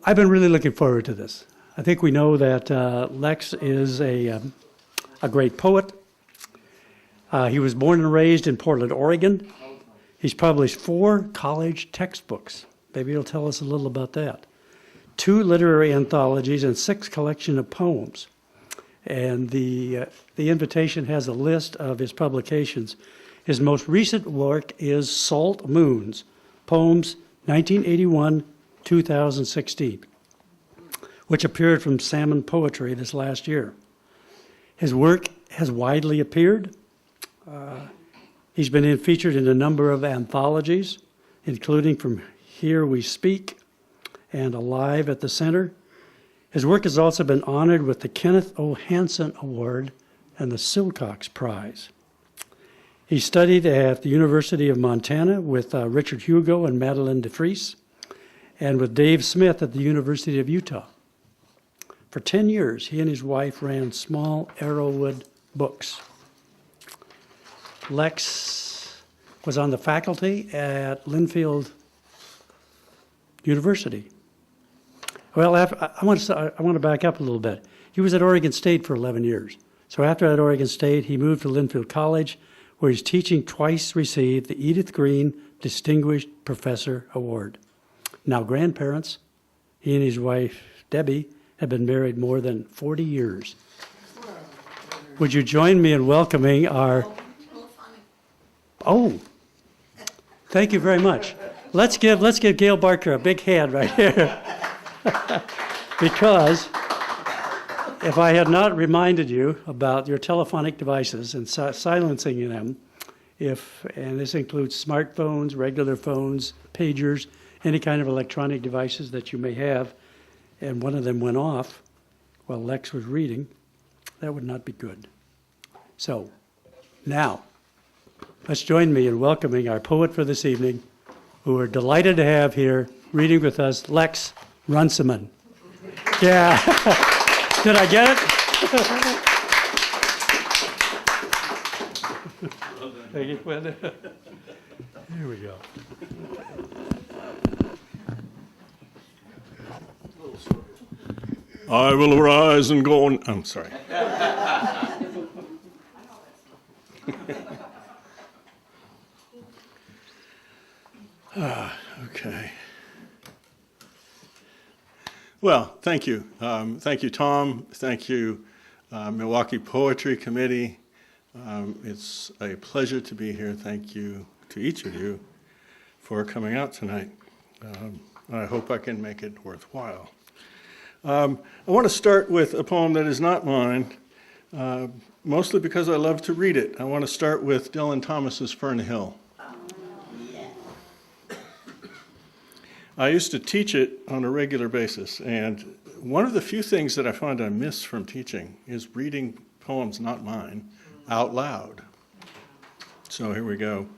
I've been really looking forward to this. I think we know that Lex is a great poet. He was born and raised in Portland, Oregon. He's published 4 college textbooks. Maybe he'll tell us a little about that. 2 literary anthologies and 6 collection of poems. And the invitation has a list of his publications. His most recent work is Salt Moons, Poems 1981-2016, which appeared from Salmon Poetry this last year. His work has widely appeared. He's been featured in a number of anthologies, including From Here We Speak and Alive at the Center. His work has also been honored with the Kenneth O. Hansen Award and the Silcox Prize. He studied at the University of Montana with Richard Hugo and Madeline DeFries, and with Dave Smith at the University of Utah. For 10 years, he and his wife ran Small Arrowwood Books. Lex was on the faculty at Linfield University. Well, I want to back up a little bit. He was at Oregon State for 11 years. So after at Oregon State, he moved to Linfield College, where he's teaching twice received the Edith Green Distinguished Professor Award. Now grandparents, he and his wife, Debbie, have been married more than 40 years. Would you join me in welcoming our... Oh, thank you very much. Let's give Gail Barker a big hand right here. Because if I had not reminded you about your telephonic devices and silencing them, and this includes smartphones, regular phones, pagers, any kind of electronic devices that you may have, and one of them went off while Lex was reading, that would not be good. So, now, let's join me in welcoming our poet for this evening, who we're delighted to have here reading with us, Lex Runciman. Yeah. Did I get it? Thank you, Quinn. Here we go. I will arise and go on. I'm sorry. Okay. Well, thank you. Thank you, Tom. Thank you, Milwaukie Poetry Committee. It's a pleasure to be here. Thank you to each of you for coming out tonight. I hope I can make it worthwhile. I want to start with a poem that is not mine, mostly because I love to read it. I want to start with Dylan Thomas's Fern Hill. I used to teach it on a regular basis, and one of the few things that I find I miss from teaching is reading poems not mine out loud. So here we go.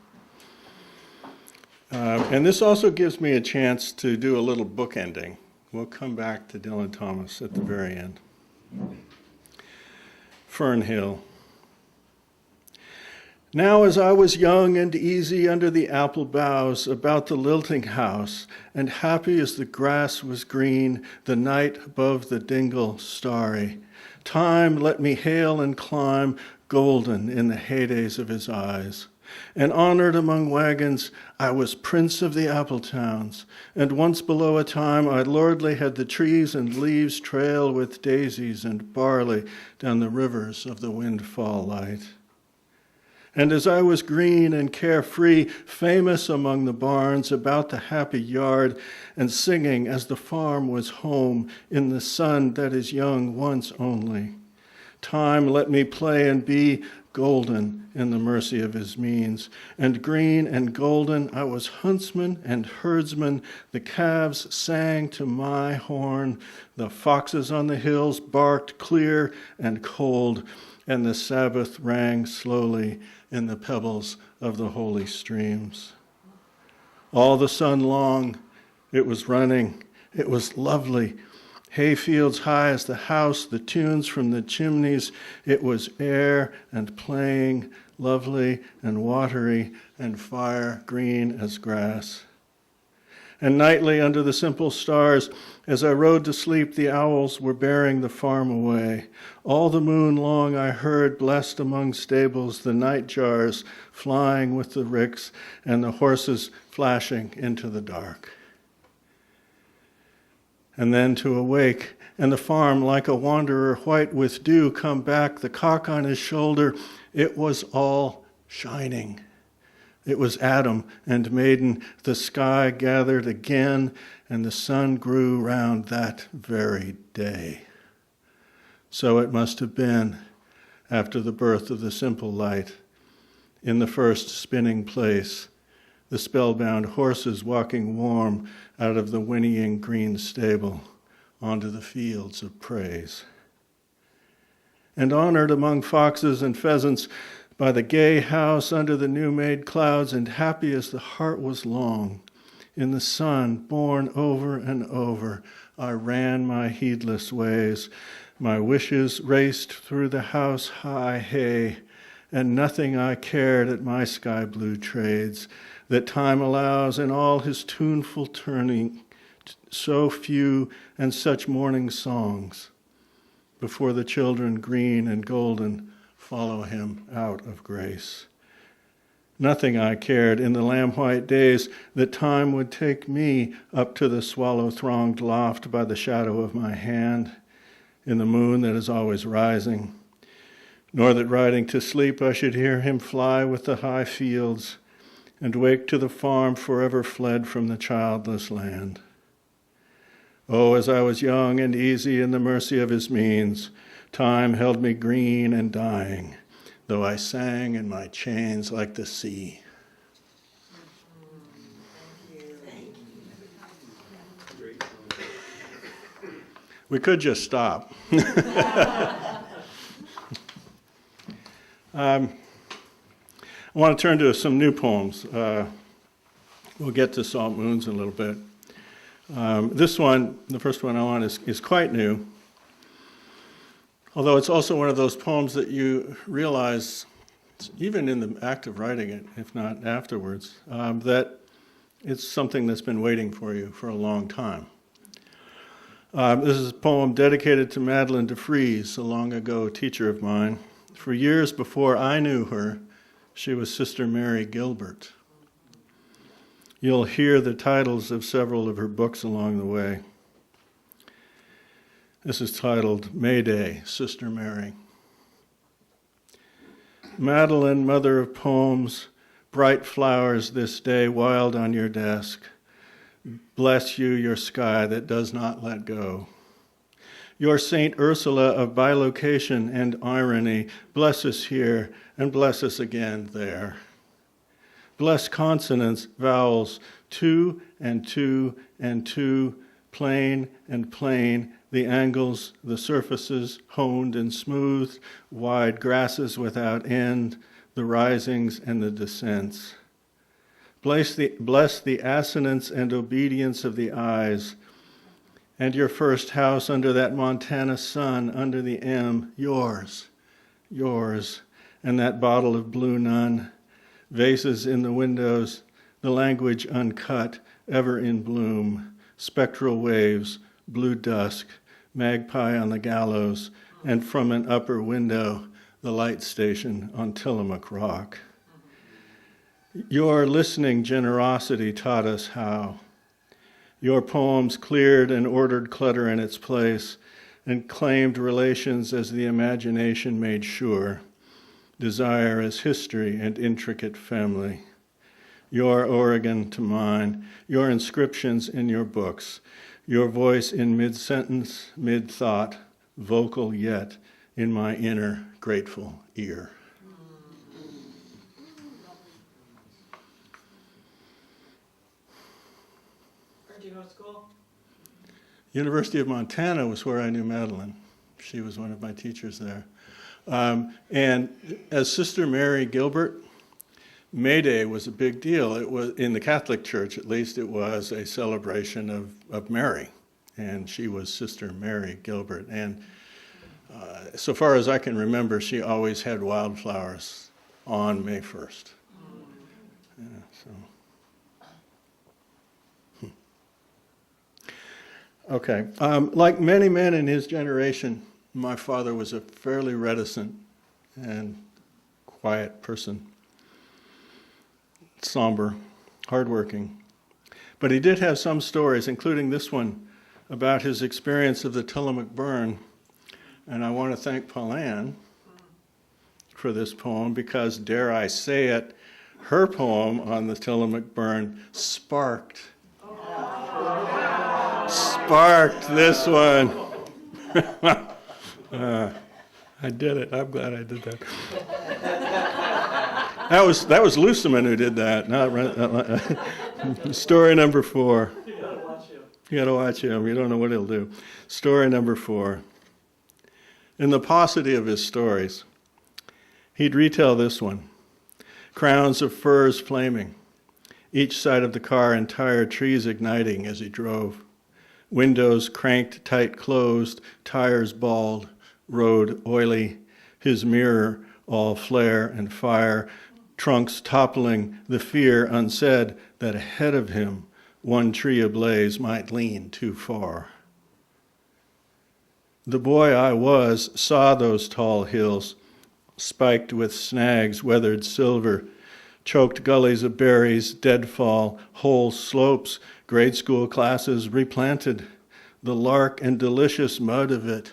And this also gives me a chance to do a little bookending. We'll come back to Dylan Thomas at the very end. Fern Hill. Now as I was young and easy under the apple boughs about the lilting house, and happy as the grass was green, the night above the dingle starry, time let me hail and climb, golden in the heydays of his eyes. And honored among wagons, I was prince of the apple towns, and once below a time I lordly had the trees and leaves trail with daisies and barley down the rivers of the windfall light. And as I was green and carefree, famous among the barns about the happy yard, and singing as the farm was home in the sun that is young once only, time let me play and be golden in the mercy of his means. And green and golden I was huntsman and herdsman, the calves sang to my horn, the foxes on the hills barked clear and cold, and the Sabbath rang slowly in the pebbles of the holy streams. All the sun long, it was running, it was lovely. Hayfields high as the house, the tunes from the chimneys, it was air and playing, lovely and watery, and fire green as grass. And nightly under the simple stars, as I rode to sleep, the owls were bearing the farm away. All the moon long I heard, blessed among stables, the night jars flying with the ricks and the horses flashing into the dark. And then to awake, and the farm like a wanderer white with dew come back, the cock on his shoulder, it was all shining. It was Adam and maiden, the sky gathered again, and the sun grew round that very day. So it must have been after the birth of the simple light, in the first spinning place, the spellbound horses walking warm out of the whinnying green stable onto the fields of praise. And honored among foxes and pheasants by the gay house under the new-made clouds, and happy as the heart was long, in the sun born over and over, I ran my heedless ways. My wishes raced through the house high hay, and nothing I cared at my sky-blue trades, that time allows in all his tuneful turning, so few and such morning songs, before the children green and golden follow him out of grace. Nothing I cared in the lamb-white days that time would take me up to the swallow-thronged loft by the shadow of my hand, in the moon that is always rising, nor that riding to sleep I should hear him fly with the high fields, and wake to the farm forever fled from the childless land. Oh, as I was young and easy in the mercy of his means, time held me green and dying, though I sang in my chains like the sea. We could just stop. I want to turn to some new poems. We'll get to Salt Moons in a little bit. This one, the first one I want is quite new, although it's also one of those poems that you realize, even in the act of writing it, if not afterwards, that it's something that's been waiting for you for a long time. This is a poem dedicated to Madeline DeFries, a long ago teacher of mine. For years before I knew her, she was Sister Mary Gilbert. You'll hear the titles of several of her books along the way. This is titled Mayday, Sister Mary. Madeline, mother of poems, bright flowers this day wild on your desk. Bless you, your sky that does not let go. Your Saint Ursula of bilocation and irony, bless us here and bless us again there. Bless consonants, vowels, two and two and two, plain and plain, the angles, the surfaces, honed and smoothed, wide grasses without end, the risings and the descents. Bless the assonance and obedience of the eyes, and your first house under that Montana sun, under the M, yours, and that bottle of blue nun, vases in the windows, the language uncut, ever in bloom, spectral waves, blue dusk, magpie on the gallows, and from an upper window, the light station on Tillamook Rock. Your listening generosity taught us how. Your poems cleared and ordered clutter in its place and claimed relations as the imagination made sure, desire as history and intricate family. Your Oregon to mine, your inscriptions in your books, your voice in mid-sentence, mid-thought, vocal yet in my inner grateful ear. Where'd you go to school? University of Montana was where I knew Madeline. She was one of my teachers there. And as Sister Mary Gilbert, May Day was a big deal. It was, in the Catholic Church at least, it was a celebration of Mary. And she was Sister Mary Gilbert. And so far as I can remember, she always had wildflowers on May 1st. Yeah, so. Okay. Like many men in his generation, my father was a fairly reticent and quiet person. Somber, hardworking. But he did have some stories, including this one about his experience of the Tillamook burn. And I want to thank Pauline for this poem because, dare I say it, her poem on the Tillamook burn sparked this one. I did it. I'm glad I did that. That was Luciman who did that. Not story number 4. You gotta watch him. You got to watch him. You don't know what he'll do. Story number 4. In the paucity of his stories, he'd retell this one. Crowns of firs flaming, each side of the car entire trees igniting as he drove. Windows cranked tight closed, tires bald, road oily, his mirror all flare and fire, trunks toppling, the fear unsaid that ahead of him one tree ablaze might lean too far. The boy I was saw those tall hills, spiked with snags, weathered silver, choked gullies of berries, deadfall, whole slopes, grade school classes replanted, the lark and delicious mud of it,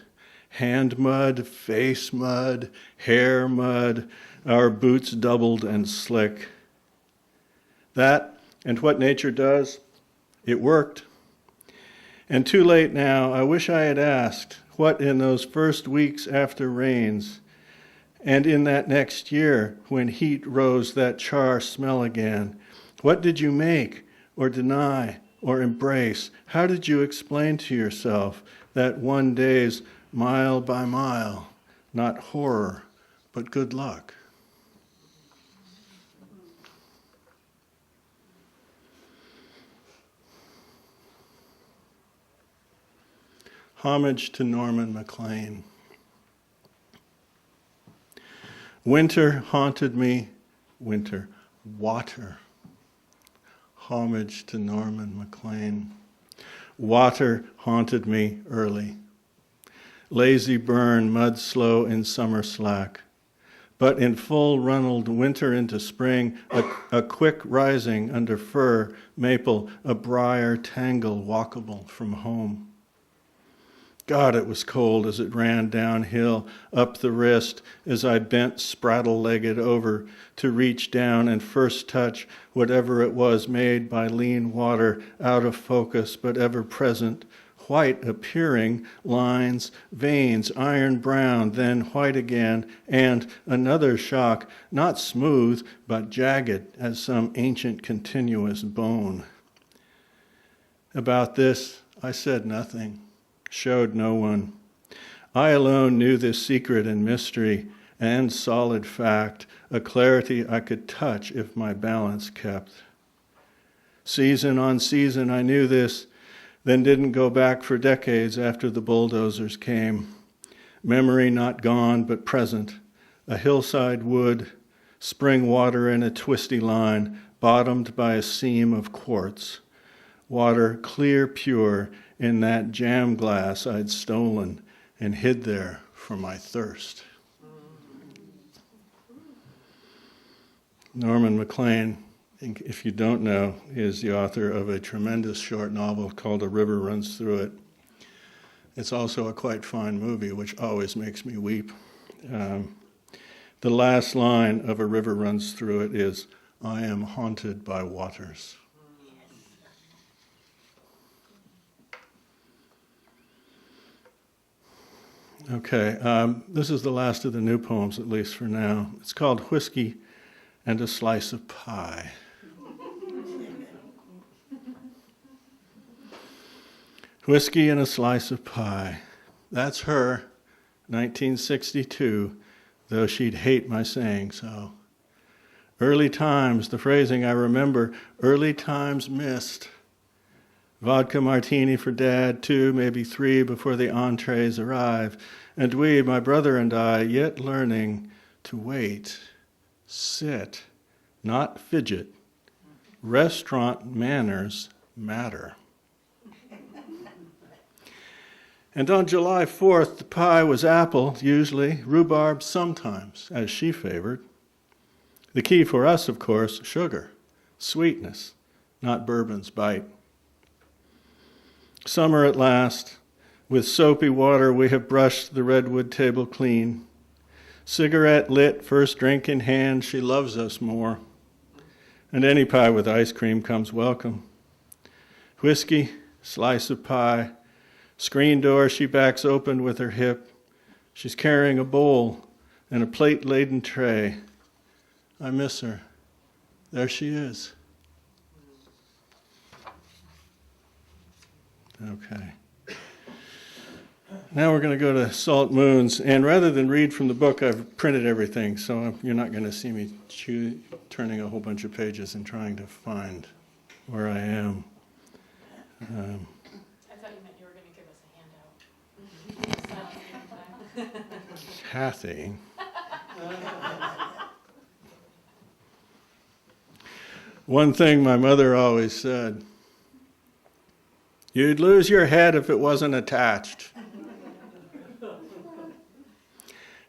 hand mud, face mud, hair mud, our boots doubled and slick. That, and what nature does, it worked. And too late now, I wish I had asked what in those first weeks after rains, and in that next year when heat rose that char smell again, what did you make or deny or embrace? How did you explain to yourself that one day's mile by mile, not horror, but good luck? Homage to Norman MacLean. Winter haunted me, winter, water. Homage to Norman MacLean. Water haunted me early. Lazy burn, mud slow in summer slack. But in full runneled winter into spring, a quick rising under fir, maple, a briar tangle walkable from home. God, it was cold as it ran downhill, up the wrist, as I bent spraddle-legged over to reach down and first touch whatever it was made by lean water, out of focus but ever present, white appearing, lines, veins, iron brown, then white again, and another shock, not smooth, but jagged as some ancient continuous bone. About this, I said nothing. Showed no one. I alone knew this secret and mystery and solid fact, a clarity I could touch if my balance kept. Season on season I knew this, then didn't go back for decades after the bulldozers came. Memory not gone but present, a hillside wood, spring water in a twisty line, bottomed by a seam of quartz. Water clear pure, in that jam glass I'd stolen and hid there for my thirst. Norman MacLean, if you don't know, is the author of a tremendous short novel called A River Runs Through It. It's also a quite fine movie, which always makes me weep. The last line of A River Runs Through It is, I am haunted by waters. Okay, this is the last of the new poems, at least for now. It's called Whiskey and a Slice of Pie. Whiskey and a Slice of Pie. That's her, 1962, though she'd hate my saying so. Early times, the phrasing I remember, early times missed. Vodka martini for Dad, 2, maybe 3 before the entrees arrive. And we, my brother and I, yet learning to wait, sit, not fidget. Restaurant manners matter. And on July 4th, the pie was apple, usually, rhubarb sometimes, as she favored. The key for us, of course, sugar, sweetness, not bourbon's bite. Summer at last. With soapy water we have brushed the redwood table clean. Cigarette lit, first drink in hand, she loves us more. And any pie with ice cream comes welcome. Whiskey, slice of pie, screen door she backs open with her hip. She's carrying a bowl and a plate-laden tray. I miss her. There she is. Okay. Now we're going to go to Salt Moons, and rather than read from the book, I've printed everything, so you're not going to see me turning a whole bunch of pages and trying to find where I am. I thought you meant you were going to give us a handout. Kathy. One thing my mother always said, you'd lose your head if it wasn't attached.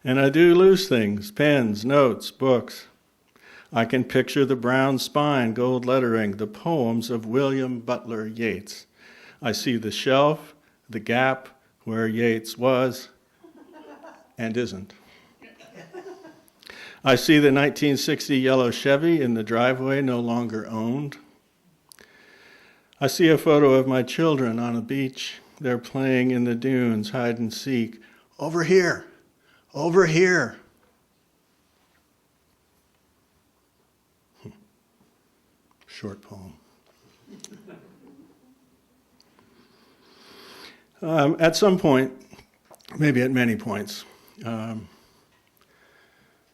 And I do lose things, pens, notes, books. I can picture the brown spine, gold lettering, the poems of William Butler Yeats. I see the shelf, the gap where Yeats was and isn't. I see the 1960 yellow Chevy in the driveway, no longer owned. I see a photo of my children on a beach. They're playing in the dunes, hide and seek. Over here. Over here. Short poem. At some point, maybe at many points,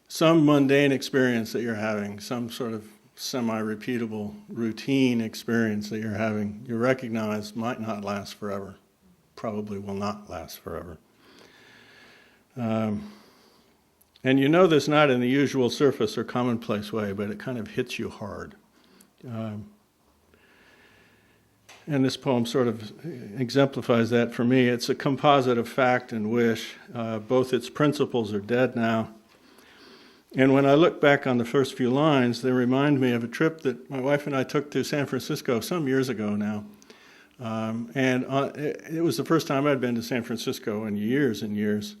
some mundane experience that you're having, some sort of semi-repeatable routine experience that you're having, you recognize might not last forever, probably will not last forever. And you know this not in the usual surface or commonplace way, but it kind of hits you hard. And this poem sort of exemplifies that for me. It's a composite of fact and wish. Both its principles are dead now. And when I look back on the first few lines, they remind me of a trip that my wife and I took to San Francisco some years ago now. It was the first time I'd been to San Francisco in years and years.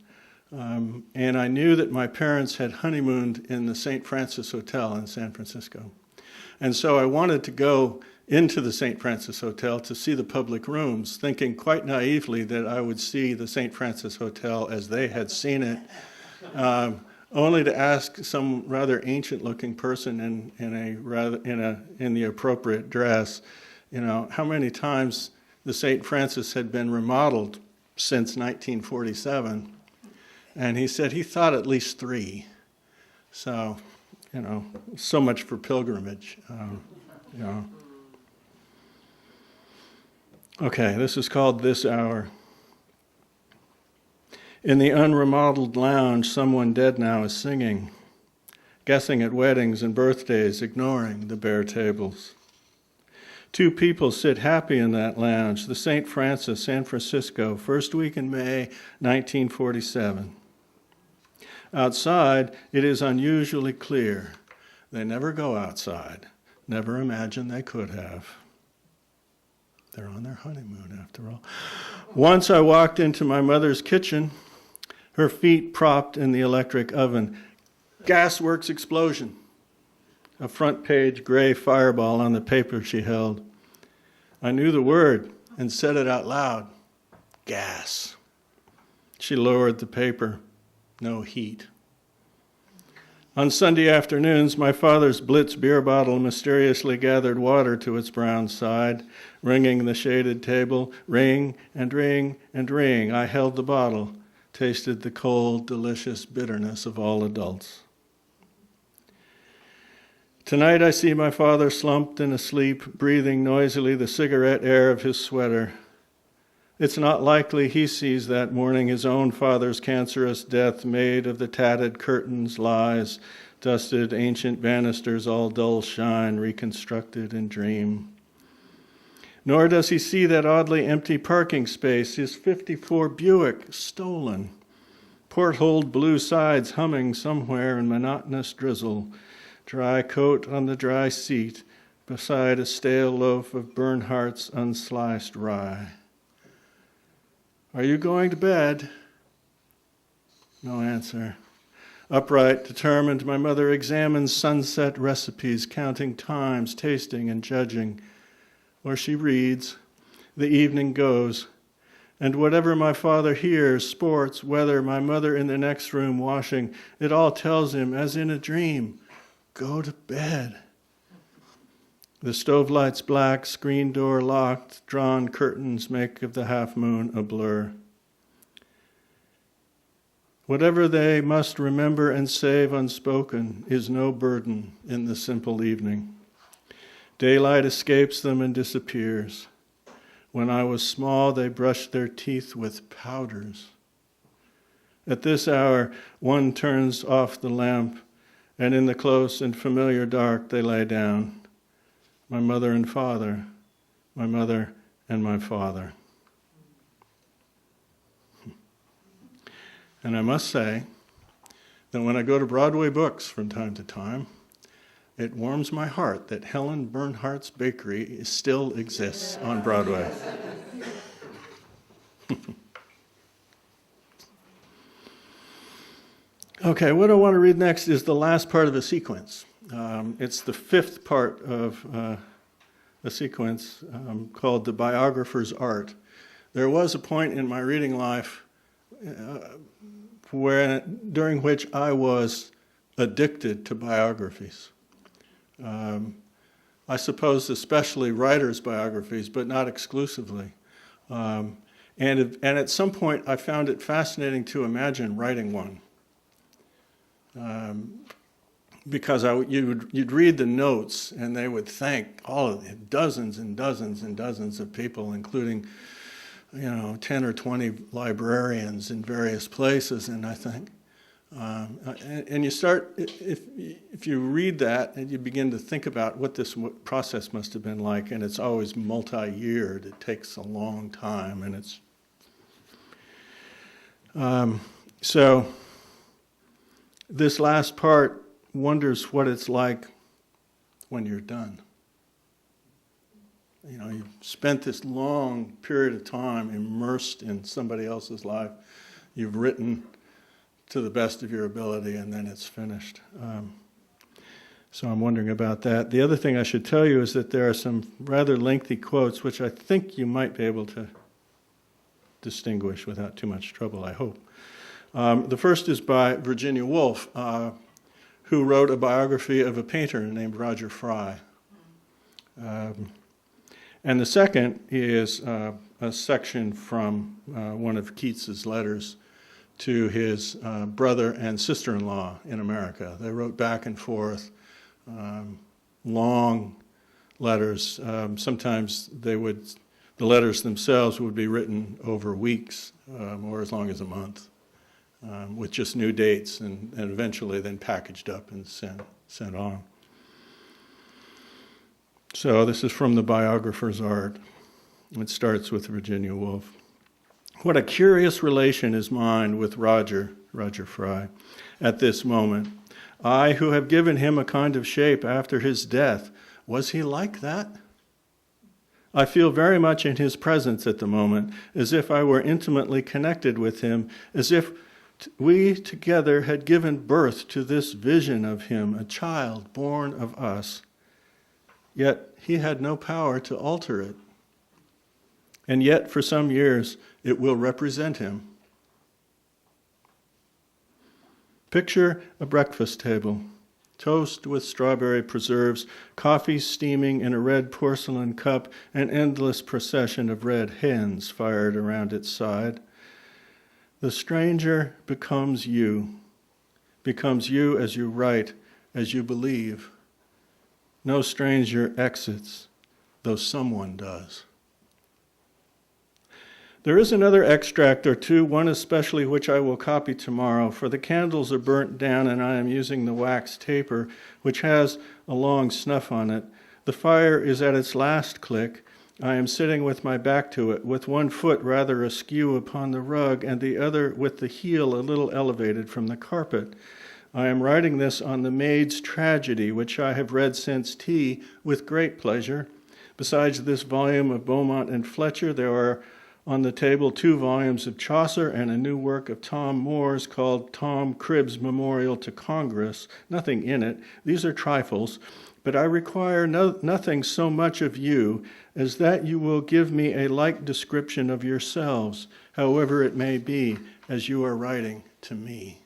And I knew that my parents had honeymooned in the St. Francis Hotel in San Francisco. And so I wanted to go into the St. Francis Hotel to see the public rooms, thinking quite naively that I would see the St. Francis Hotel as they had seen it, only to ask some rather ancient-looking person in the appropriate dress, how many times the St. Francis had been remodeled since 1947. And he said he thought at least 3. So, so much for pilgrimage. Okay, this is called This Hour. In the unremodeled lounge, someone dead now is singing, guessing at weddings and birthdays, ignoring the bare tables. 2 people sit happy in that lounge, the St. Francis, San Francisco, first week in May, 1947. Outside, it is unusually clear. They never go outside, never imagine they could have. They're on their honeymoon, after all. Once I walked into my mother's kitchen, her feet propped in the electric oven. Gasworks explosion. A front-page gray fireball on the paper she held. I knew the word and said it out loud. Gas. She lowered the paper. No heat. On Sunday afternoons, my father's Blitz beer bottle mysteriously gathered water to its brown side, ringing the shaded table. Ring and ring and ring. I held the bottle, tasted the cold, delicious bitterness of all adults. Tonight I see my father slumped and asleep, breathing noisily the cigarette air of his sweater. It's not likely he sees that morning his own father's cancerous death made of the tatted curtains, lies, dusted ancient banisters, all dull shine, reconstructed in dream. Nor does he see that oddly empty parking space, his '54 Buick stolen. Port-holed blue sides humming somewhere in monotonous drizzle. Dry coat on the dry seat beside a stale loaf of Bernhardt's unsliced rye. Are you going to bed? No answer. Upright, determined, my mother examines sunset recipes, counting times, tasting and judging. Or she reads. The evening goes. And whatever my father hears, sports, weather, my mother in the next room washing, it all tells him, as in a dream, go to bed. The stove light's black, screen door locked, drawn curtains make of the half moon a blur. Whatever they must remember and save unspoken is no burden in the simple evening. Daylight escapes them and disappears. When I was small, they brushed their teeth with powders. At this hour, one turns off the lamp, and in the close and familiar dark they lay down. My mother and father, my mother and my father. And I must say that when I go to Broadway Books from time to time, it warms my heart that Helen Bernhardt's Bakery still exists on Broadway. Okay, what I want to read next is the last part of a sequence. It's the fifth part of a sequence called The Biographer's Art. There was a point in my reading life during which I was addicted to biographies. I suppose especially writers' biographies, but not exclusively. And at some point I found it fascinating to imagine writing one. Because you'd read the notes and they would thank all of the dozens and dozens and dozens of people, including 10 or 20 librarians in various places, and I think, and you start, if you read that and you begin to think about what this process must have been like, and it's always multi-yeared, it takes a long time, and it's, so this last part wonders what it's like when you're done. You've spent this long period of time immersed in somebody else's life. You've written to the best of your ability, and then it's finished. So I'm wondering about that. The other thing I should tell you is that there are some rather lengthy quotes, which I think you might be able to distinguish without too much trouble, I hope. The first is by Virginia Woolf, who wrote a biography of a painter named Roger Fry. And the second is a section from one of Keats's letters to his brother and sister-in-law in America. They wrote back and forth, long letters. Sometimes the letters themselves would be written over weeks or as long as a month, with just new dates and eventually then packaged up and sent on. So this is from The Biographer's Art. It starts with Virginia Woolf. What a curious relation is mine with Roger Fry, at this moment. I, who have given him a kind of shape after his death, was he like that? I feel very much in his presence at the moment, as if I were intimately connected with him, as if we together had given birth to this vision of him, a child born of us. Yet he had no power to alter it. And yet for some years it will represent him. Picture a breakfast table, toast with strawberry preserves, coffee steaming in a red porcelain cup, an endless procession of red hens fired around its side. The stranger becomes you as you write, as you believe. No stranger exits, though someone does. There is another extract or two, one especially which I will copy tomorrow, for the candles are burnt down and I am using the wax taper, which has a long snuff on it. The fire is at its last click, I am sitting with my back to it, with one foot rather askew upon the rug and the other with the heel a little elevated from the carpet. I am writing this on the Maid's Tragedy, which I have read since tea with great pleasure. Besides this volume of Beaumont and Fletcher, there are on the table 2 volumes of Chaucer and a new work of Tom Moore's called Tom Cribb's Memorial to Congress. Nothing in it. These are trifles, but I require nothing so much of you as that you will give me a like description of yourselves, however it may be, as you are writing to me.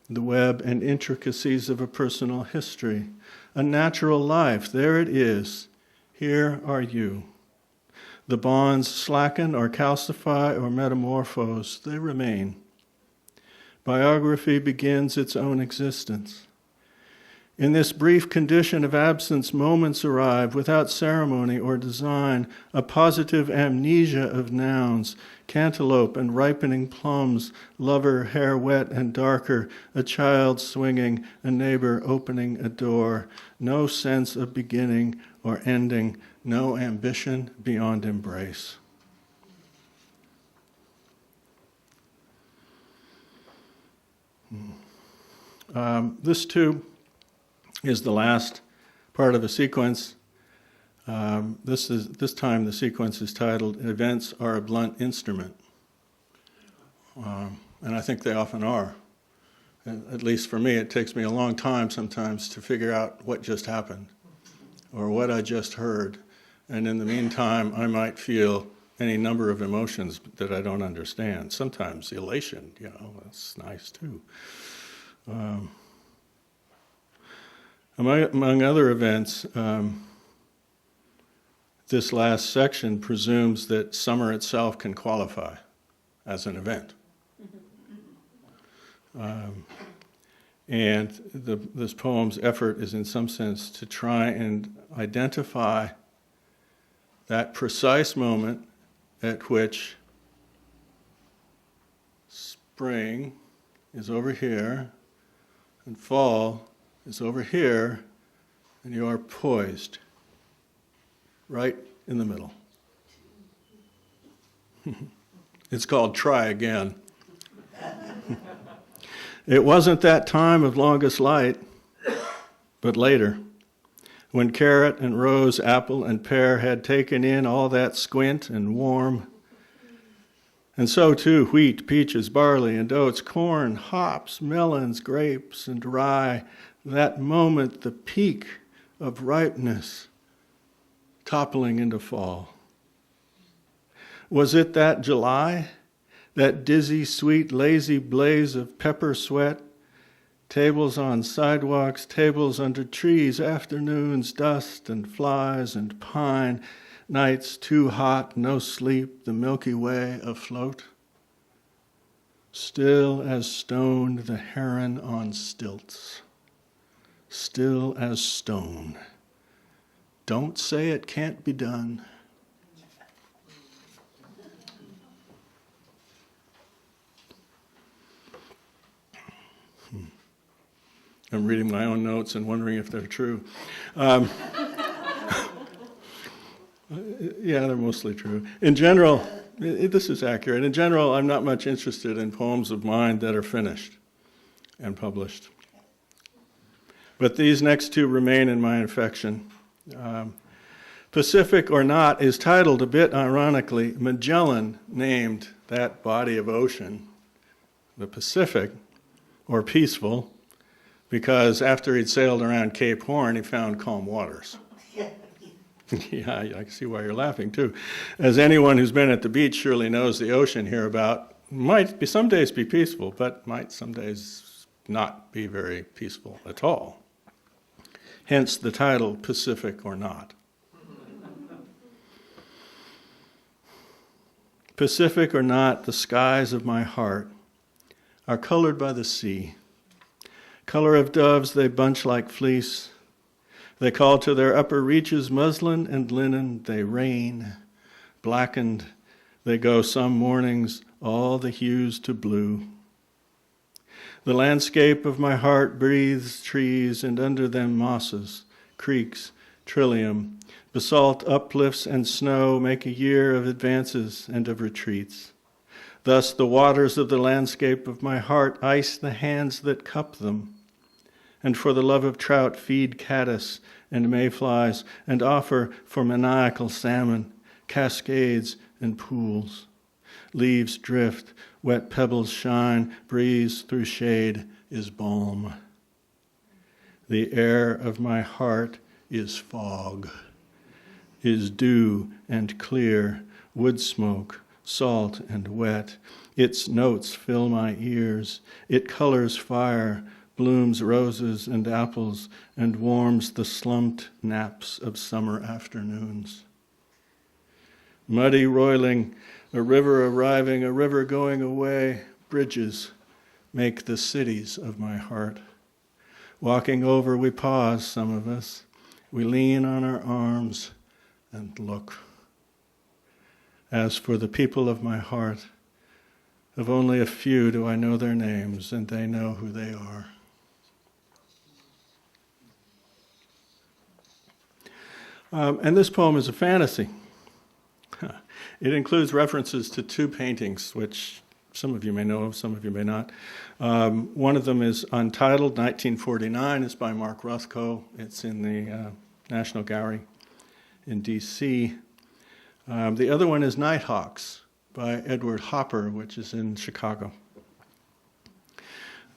The web and intricacies of a personal history, a natural life, there it is. Here are you. The bonds slacken or calcify or metamorphose, they remain. Biography begins its own existence. In this brief condition of absence, moments arrive without ceremony or design, a positive amnesia of nouns, cantaloupe and ripening plums, lover hair wet and darker, a child swinging, a neighbor opening a door, no sense of beginning or ending, no ambition beyond embrace. This too is the last part of a sequence. This time the sequence is titled "Events Are a Blunt Instrument," and I think they often are. At least for me, it takes me a long time sometimes to figure out what just happened or what I just heard, and in the meantime, I might feel any number of emotions that I don't understand. Sometimes elation, that's nice too. Among other events, this last section presumes that summer itself can qualify as an event. And this poem's effort is in some sense to try and identify that precise moment at which spring is over here and fall is over here, and you are poised right in the middle. It's called Try Again. It wasn't that time of longest light, but later, when carrot and rose, apple and pear had taken in all that squint and warm, and so too wheat, peaches, barley and oats, corn, hops, melons, grapes and rye, that moment, the peak of ripeness, toppling into fall. Was it that July, that dizzy, sweet, lazy blaze of pepper sweat, tables on sidewalks, tables under trees, afternoons, dust and flies and pine, nights too hot, no sleep, the Milky Way afloat? Still as stone, the heron on stilts. Still as stone. Don't say it can't be done. I'm reading my own notes and wondering if they're true. Yeah, they're mostly true. In general, this is accurate. In general, I'm not much interested in poems of mine that are finished and published. But these next 2 remain in my affection. Pacific or Not is titled, a bit ironically, Magellan named that body of ocean the Pacific, or peaceful, because after he'd sailed around Cape Horn, he found calm waters. Yeah, I can see why you're laughing too. As anyone who's been at the beach surely knows, the ocean hereabout might be some days be peaceful, but might some days not be very peaceful at all. Hence the title, Pacific or Not. Pacific or not, the skies of my heart are colored by the sea. Color of doves, they bunch like fleece. They call to their upper reaches muslin and linen, they rain. Blackened, they go some mornings, all the hues to blue. The landscape of my heart breathes trees, and under them mosses, creeks, trillium, Basalt uplifts and snow make a year of advances and of retreats. Thus the waters of the landscape of my heart ice the hands that cup them, and for the love of trout feed caddis and mayflies, and offer for maniacal salmon cascades and pools. Leaves drift, wet pebbles shine, breeze through shade is balm. The air of my heart is fog, is dew and clear, wood smoke, salt and wet. Its notes fill my ears. It colors fire, blooms roses and apples, and warms the slumped naps of summer afternoons. Muddy roiling, a river arriving, a river going away, bridges make the cities of my heart. Walking over, we pause, some of us. We lean on our arms and look. As for the people of my heart, of only a few do I know their names, and they know who they are. And this poem is a fantasy. It includes references to two paintings, which some of you may know of, some of you may not. One of them is untitled, 1949. It's by Mark Rothko. It's in the National Gallery in D.C. The other one is Nighthawks by Edward Hopper, which is in Chicago.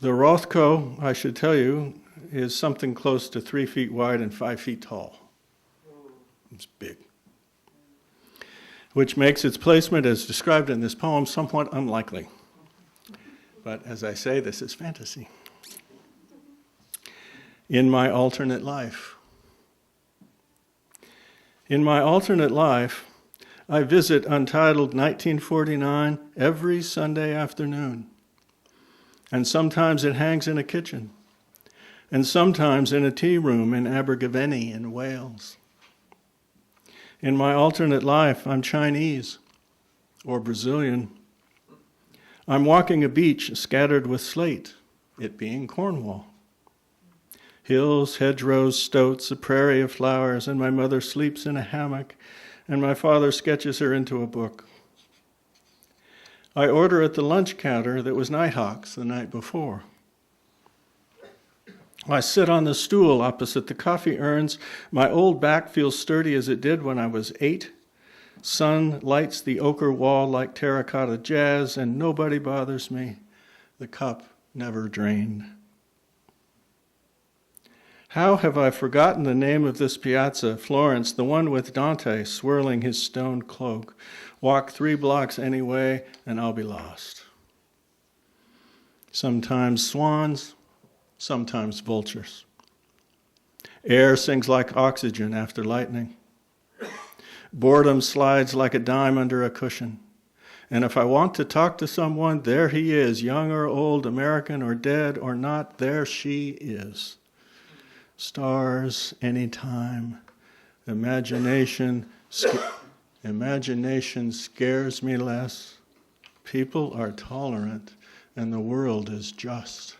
The Rothko, I should tell you, is something close to 3 feet wide and 5 feet tall. It's big. Which makes its placement, as described in this poem, somewhat unlikely. But as I say, this is fantasy. In my alternate life. In my alternate life, I visit Untitled 1949 every Sunday afternoon. And sometimes it hangs in a kitchen. And sometimes in a tea room in Abergavenny in Wales. In my alternate life, I'm Chinese or Brazilian. I'm walking a beach scattered with slate, it being Cornwall. Hills, hedgerows, stoats, a prairie of flowers, and my mother sleeps in a hammock, and my father sketches her into a book. I order at the lunch counter that was Nighthawks the night before. I sit on the stool opposite the coffee urns. My old back feels sturdy as it did when I was 8. Sun lights the ochre wall like terracotta jazz, and nobody bothers me. The cup never drained. How have I forgotten the name of this piazza, Florence, the one with Dante swirling his stone cloak? Walk 3 blocks anyway, and I'll be lost. Sometimes swans, sometimes vultures. Air sings like oxygen after lightning. Boredom slides like a dime under a cushion. And if I want to talk to someone, there he is, young or old, American or dead or not, there she is. Stars anytime. Imagination scares me less. People are tolerant, and the world is just.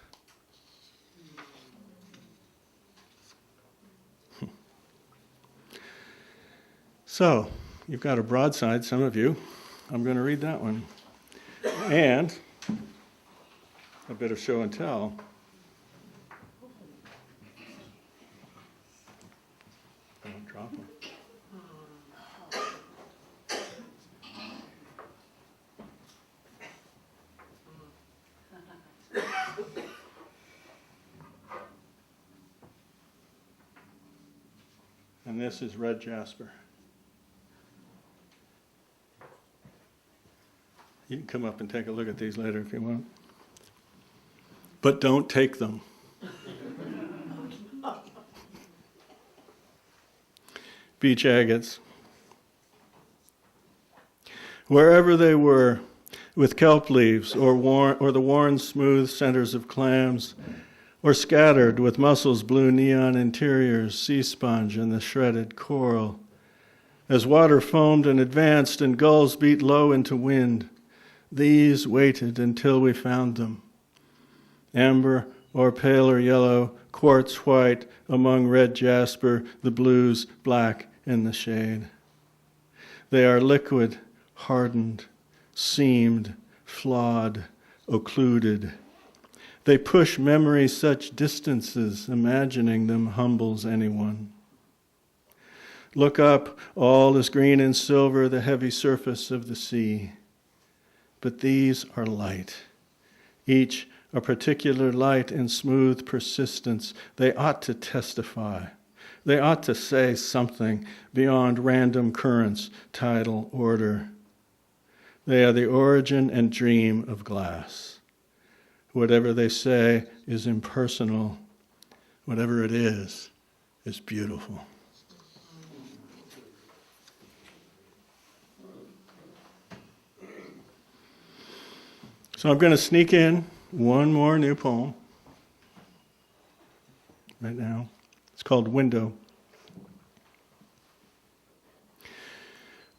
So, you've got a broadside, some of you. I'm going to read that one. And a bit of show and tell. Don't drop them. And this is red jasper. You can come up and take a look at these later if you want. But don't take them. Beach agates. Wherever they were, with kelp leaves or the worn smooth centers of clams, or scattered with mussels' blue neon interiors, sea sponge and the shredded coral. As water foamed and advanced and gulls beat low into wind, these waited until we found them. Amber or paler yellow, quartz white among red jasper, the blues, black in the shade. They are liquid, hardened, seamed, flawed, occluded. They push memory such distances, imagining them humbles anyone. Look up, all is green and silver, the heavy surface of the sea. But these are light, each a particular light in smooth persistence. They ought to testify. They ought to say something beyond random currents, tidal order. They are the origin and dream of glass. Whatever they say is impersonal. Whatever it is beautiful. So I'm going to sneak in one more new poem right now. It's called Window.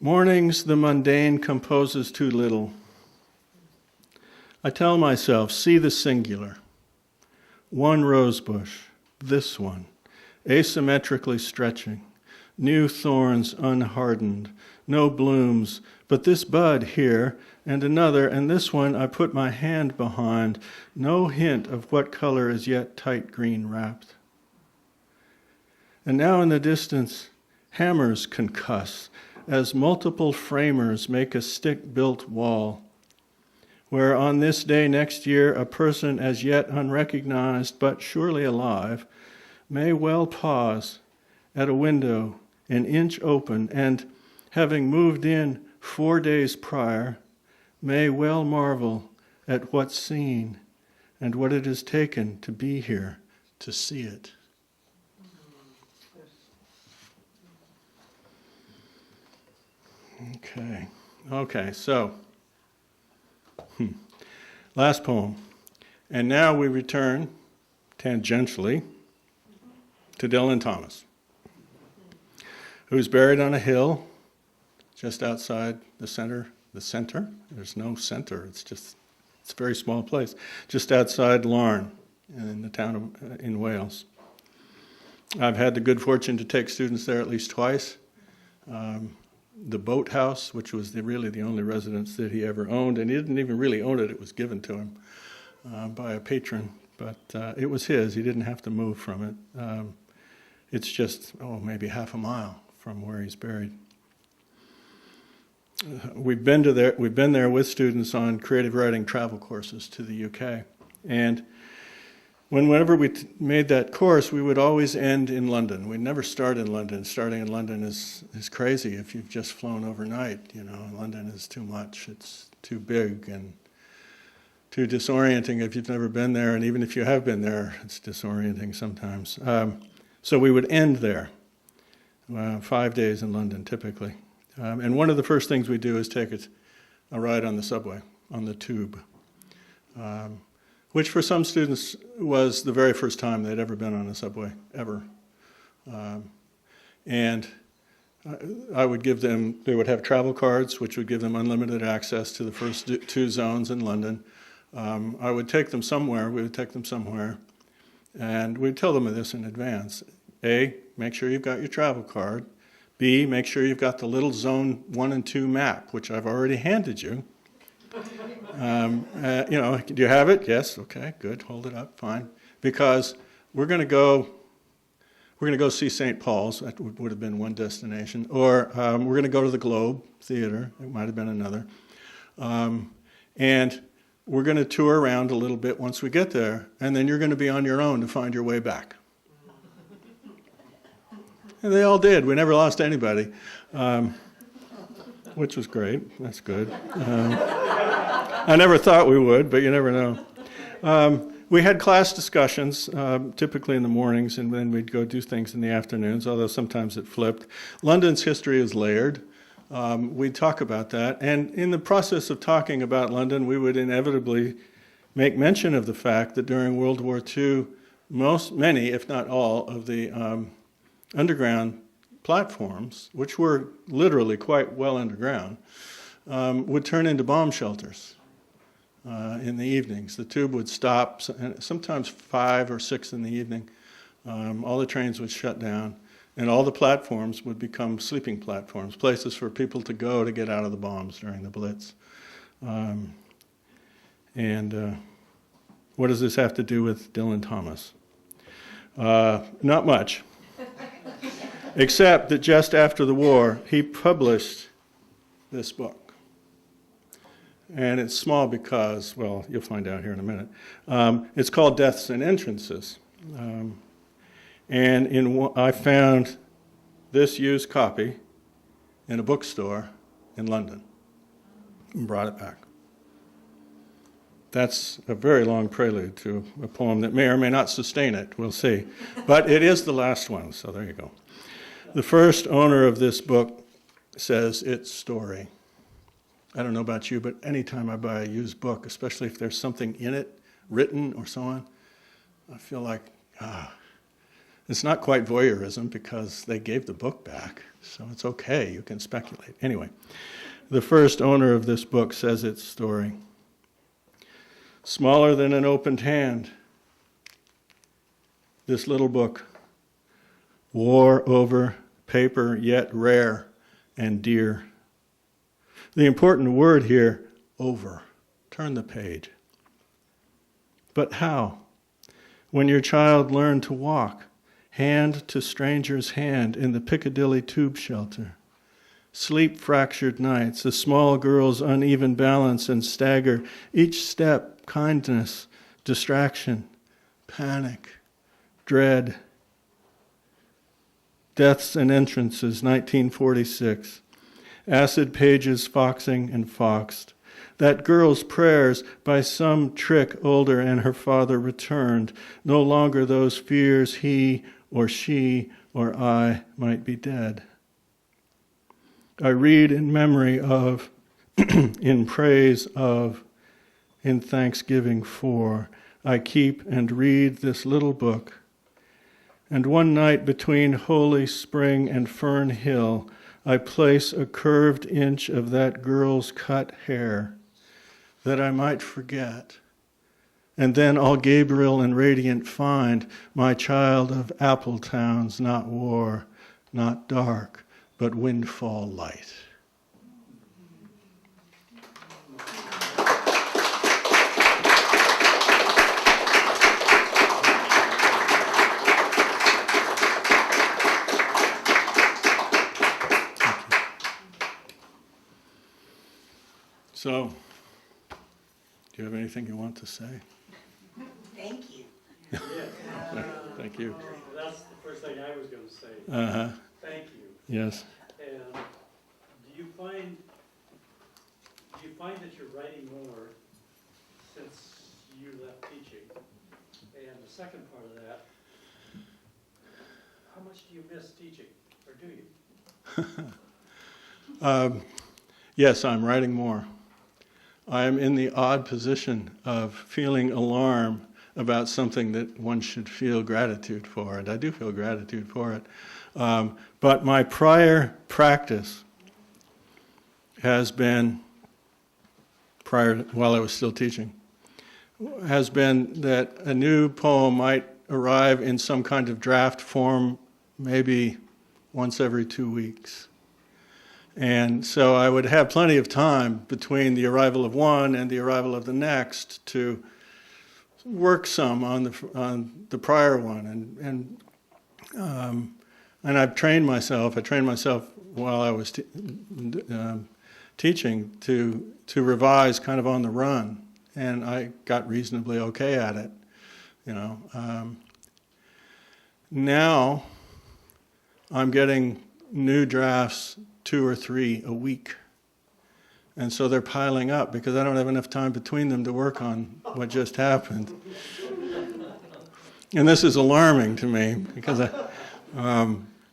Mornings the mundane composes too little. I tell myself, see the singular. One rose bush, this one, asymmetrically stretching, new thorns unhardened, no blooms, but this bud here, and another, and this one I put my hand behind, no hint of what color is yet tight green wrapped. And now in the distance, hammers concuss, as multiple framers make a stick-built wall, where on this day next year a person as yet unrecognized but surely alive may well pause at a window an inch open and, having moved in 4 days prior, may well marvel at what's seen and what it has taken to be here to see it. Okay, so last poem. And now we return tangentially to Dylan Thomas, who's buried on a hill just outside the center. There's no center. It's a very small place, just outside Larne in the town of, in Wales. I've had the good fortune to take students there at least twice. The boathouse, which was really the only residence that he ever owned, and he didn't even really own it. It was given to him by a patron, but it was his. He didn't have to move from it. It's just, maybe half a mile from where he's buried. We've been there with students on creative writing travel courses to the UK, and whenever we made that course, we would always end in London. We'd never start in London. Starting in London is crazy if you've just flown overnight. London is too much. It's too big and too disorienting if you've never been there, and even if you have been there, it's disorienting sometimes. So we would end there, 5 days in London typically. And one of the first things we do is take a ride on the subway, on the tube, which for some students was the very first time they'd ever been on a subway, ever. And I would give them, they would have travel cards, which would give them unlimited access to the first 2 zones in London. I would take them somewhere, and we'd tell them this in advance. A, make sure you've got your travel card. B, make sure you've got the little zone 1 and 2 map, which I've already handed you. Do you have it? Yes. Okay. Good. Hold it up. Fine. Because we're going to go see St. Paul's. That would have been one destination. Or we're going to go to the Globe Theater. It might have been another. And we're going to tour around a little bit once we get there, and then you're going to be on your own to find your way back. And they all did. We never lost anybody, which was great. That's good. I never thought we would, but you never know. We had class discussions, typically in the mornings, and then we'd go do things in the afternoons, although sometimes it flipped. London's history is layered. We'd talk about that. And in the process of talking about London, we would inevitably make mention of the fact that during World War II, many, if not all, of the underground platforms, which were literally quite well underground, would turn into bomb shelters in the evenings. The tube would stop, sometimes 5 or 6 in the evening. All the trains would shut down, And all the platforms would become sleeping platforms, places for people to go to get out of the bombs during the Blitz. What does this have to do with Dylan Thomas? Not much. Except that just after the war, he published this book. And it's small because, well, you'll find out here in a minute. It's called Deaths and Entrances. I found this used copy in a bookstore in London and brought it back. That's a very long prelude to a poem that may or may not sustain it. We'll see. But it is the last one, so there you go. The first owner of this book says it's story. I don't know about you, but anytime I buy a used book, especially if there's something in it, written or so on, I feel like, it's not quite voyeurism because they gave the book back, so it's okay, you can speculate. Anyway, the first owner of this book says it's story. Smaller than an opened hand, this little book, war over paper yet rare and dear. The important word here, over. Turn the page. But how? When your child learned to walk, hand to stranger's hand in the Piccadilly tube shelter. Sleep-fractured nights, a small girl's uneven balance and stagger, each step, kindness, distraction, panic, dread. Deaths and Entrances, 1946. Acid pages foxing and foxed. That girl's prayers, by some trick older and her father returned, no longer those fears he or she or I might be dead. I read in memory of, in praise of, in thanksgiving for. I keep and read this little book. And one night between Holy Spring and Fern Hill, I place a curved inch of that girl's cut hair that I might forget. And then all Gabriel and radiant find, my child of apple towns, not war, not dark, but windfall light. So, do you have anything you want to say? Thank you. Thank you. That's the first thing I was going to say. Uh-huh. Thank you. Yes. And do you find that you're writing more since you left teaching? And the second part of that, how much do you miss teaching, or do you? Yes, I'm writing more. I am in the odd position of feeling alarm about something that one should feel gratitude for, and I do feel gratitude for it. But my prior practice has been, while I was still teaching, has been that a new poem might arrive in some kind of draft form maybe once every 2 weeks. And so I would have plenty of time between the arrival of one and the arrival of the next to work some on the prior one. And I've trained myself. I trained myself while I was teaching to revise kind of on the run, and I got reasonably okay at it. Now I'm getting new drafts 2 or 3 a week. And so they're piling up because I don't have enough time between them to work on what just happened. And this is alarming to me because it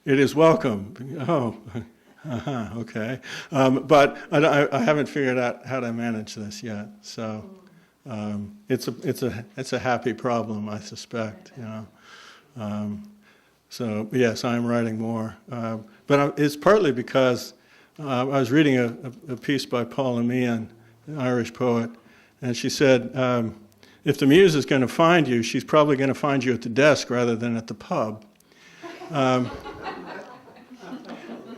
is welcome. Oh, okay. But I haven't figured out how to manage this yet. So it's a happy problem, I suspect. So yes, I'm writing more. But it's partly because I was reading a piece by Paula Meehan, an Irish poet, and she said, if the muse is going to find you, she's probably going to find you at the desk rather than at the pub.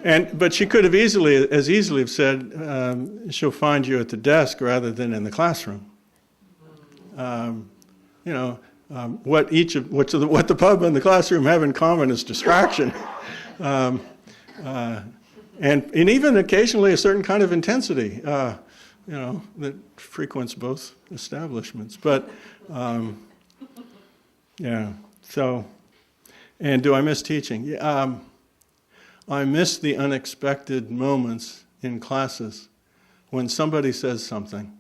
But she could have as easily have said, she'll find you at the desk rather than in the classroom. What the pub and the classroom have in common is distraction. And even occasionally a certain kind of intensity, that frequents both establishments. But, so, and do I miss teaching? Yeah, I miss the unexpected moments in classes when somebody says something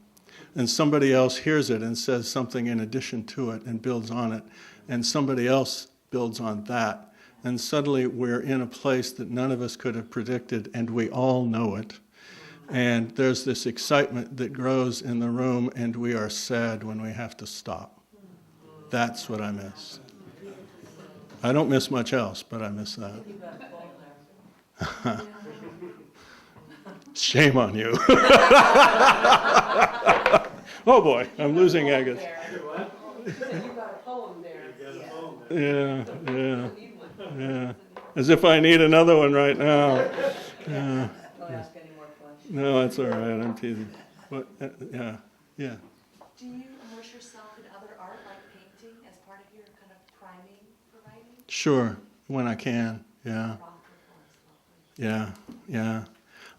and somebody else hears it and says something in addition to it and builds on it, and somebody else builds on that. And suddenly we're in a place that none of us could have predicted, and we all know it. And there's this excitement that grows in the room, and we are sad when we have to stop. That's what I miss. I don't miss much else, but I miss that. Shame on you. Oh boy, I'm losing Agate. You got a poem there. Yeah. As if I need another one right now. Yeah. Don't ask any more questions. No, that's all right. I'm teasing. But yeah. Do you immerse yourself in other art like painting as part of your kind of priming for writing? Sure, when I can. Yeah.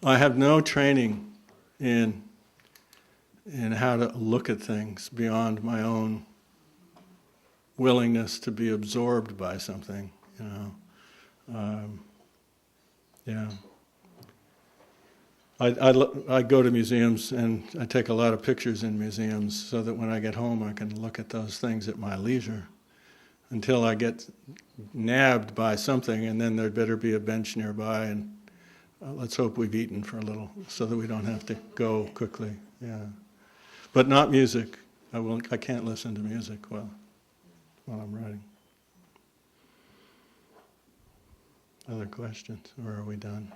I have no training in how to look at things beyond my own willingness to be absorbed by something, I go to museums and I take a lot of pictures in museums so that when I get home I can look at those things at my leisure until I get nabbed by something, and then there'd better be a bench nearby, and let's hope we've eaten for a little so that we don't have to go quickly. Yeah, but not music. I can't listen to music while I'm writing. Other questions, or are we done?